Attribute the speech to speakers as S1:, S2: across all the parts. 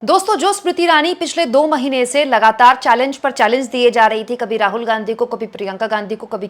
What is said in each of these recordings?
S1: दोस्तों, जो स्मृति ईरानी पिछले 2 महीने से लगातार चैलेंज पर चैलेंज दिए जा रही थी, कभी राहुल गांधी को, कभी प्रियंका गांधी को, कभी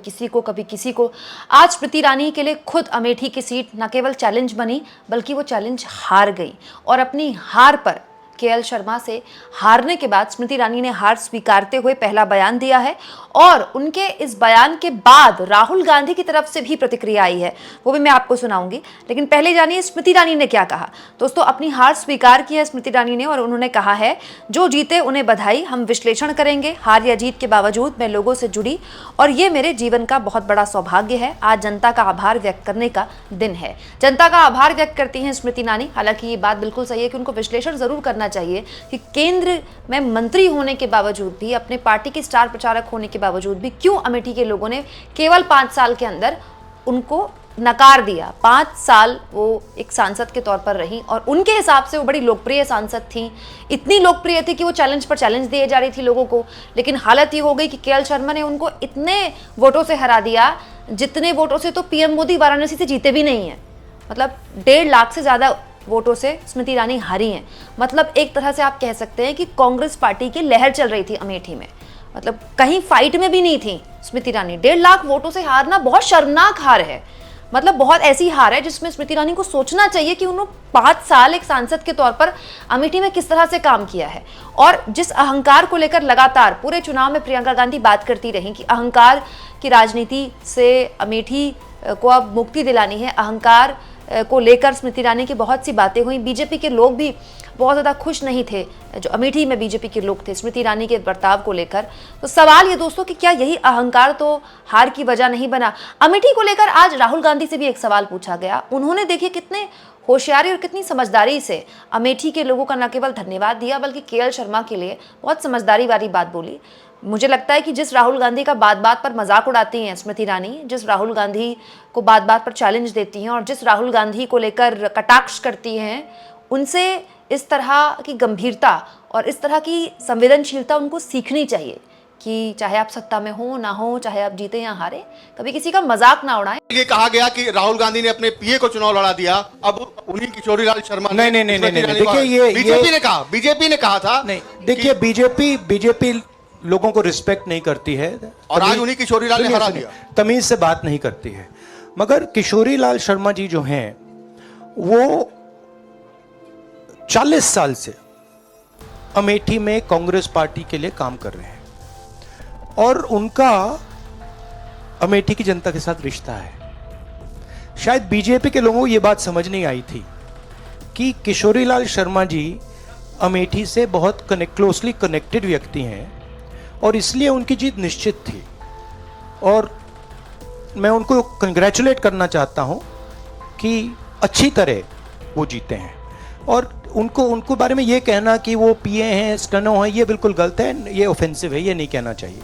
S1: किसी को, आज स्मृति ईरानी के लिए खुद अमेठी की सीट न केवल चैलेंज बनी बल्कि वो चैलेंज हार गई। और अपनी हार पर केएल शर्मा से हारने के बाद स्मृति ईरानी ने हार स्वीकारते हुए पहला बयान दिया है और उनके इस बयान के बाद राहुल गांधी की तरफ से भी प्रतिक्रिया आई है, वो भी मैं आपको सुनाऊंगी। लेकिन पहले जानिए स्मृति ईरानी ने क्या कहा। दोस्तों, अपनी हार स्वीकार की है स्मृति ईरानी ने और उन्होंने कहा है, जो जीते उन्हें बधाई, हम विश्लेषण करेंगे। हार या जीत के बावजूद मैं लोगों से जुड़ी और ये मेरे जीवन का बहुत बड़ा सौभाग्य है। आज जनता का आभार व्यक्त करने का दिन है। जनता का आभार व्यक्त करती हैं स्मृति ईरानी। हालांकि ये बात बिल्कुल सही है कि उनको विश्लेषण जरूर करना चाहिए कि केंद्र में मंत्री होने के बावजूद भी, अपने पार्टी के स्टार प्रचारक होने के बावजूद भी क्यों अमेठी के लोगों ने केवल 5 साल के अंदर उनको नकार दिया। 5 साल वो एक सांसद के तौर पर रही और उनके हिसाब से वो बड़ी लोकप्रिय सांसद थी, इतनी लोकप्रिय थी कि वो चैलेंज पर चैलेंज दिए जा रही थी लोगों को। लेकिन हालत ये हो गई कि केएल शर्मा ने उनको इतने वोटों से हरा दिया जितने वोटों से तो पीएम मोदी वाराणसी से जीते भी नहीं है। मतलब 1.5 लाख से ज्यादा वोटों से स्मृति ईरानी हारी हैं। मतलब एक तरह से आप कह सकते हैं कि कांग्रेस पार्टी की लहर चल रही थी अमेठी में। मतलब कहीं फाइट में भी नहीं थी स्मृति ईरानी। 1.5 लाख वोटों से हारना बहुत शर्मनाक हार है। मतलब बहुत ऐसी हार है जिसमें स्मृति ईरानी को सोचना चाहिए कि उन्होंने 5 साल एक सांसद के तौर पर अमेठी में किस तरह से काम किया है। और जिस अहंकार को लेकर लगातार पूरे चुनाव में प्रियंका गांधी बात करती रही कि अहंकार की राजनीति से अमेठी को अब मुक्ति दिलानी है, अहंकार को लेकर स्मृति ईरानी की बहुत सी बातें हुई। बीजेपी के लोग भी बहुत ज़्यादा खुश नहीं थे, जो अमेठी में बीजेपी के लोग थे स्मृति ईरानी के बर्ताव को लेकर। तो सवाल ये दोस्तों कि क्या यही अहंकार तो हार की वजह नहीं बना। अमेठी को लेकर आज राहुल गांधी से भी एक सवाल पूछा गया। उन्होंने देखिए कितने होशियारी और कितनी समझदारी से अमेठी के लोगों का न केवल धन्यवाद दिया बल्कि केएल शर्मा के लिए बहुत समझदारी वाली बात बोली। मुझे लगता है कि जिस राहुल गांधी का बात बात पर मजाक उड़ाती हैं स्मृति ईरानी, जिस राहुल गांधी को बात बात पर चैलेंज देती हैं और जिस राहुल गांधी को लेकर कटाक्ष करती हैं, उनसे इस तरह की गंभीरता और इस तरह की संवेदनशीलता उनको सीखनी चाहिए कि चाहे आप सत्ता में हो ना हो, चाहे आप जीते या हारे, कभी किसी का मजाक ना उड़ाएं।
S2: ये कहा गया कि राहुल गांधी ने अपने पीए को चुनाव लड़ा दिया, अब उन्हीं किशोरीलाल शर्मा
S3: नहीं, देखिए ये
S2: बीजेपी ने कहा था।
S3: नहीं, देखिए बीजेपी लोगों को रिस्पेक्ट नहीं करती है
S2: और आज उन्हीं किशोरीलाल ने हरा दिया,
S3: तमीज से बात नहीं करती है। मगर किशोरीलाल शर्मा जी जो हैं वो 40 साल से अमेठी में कांग्रेस पार्टी के लिए काम कर रहे हैं और उनका अमेठी की जनता के साथ रिश्ता है। शायद बीजेपी के लोगों को यह बात समझ नहीं आई थी कि किशोरीलाल शर्मा जी अमेठी से बहुत क्लोजली कनेक्टेड व्यक्ति हैं और इसलिए उनकी जीत निश्चित थी। और मैं उनको कंग्रेचुलेट करना चाहता हूं कि अच्छी तरह वो जीते हैं। और उनको बारे में ये कहना कि वो पीए हैं, स्टेनो हैं, ये बिल्कुल गलत है, ये ऑफेंसिव है, ये नहीं कहना चाहिए।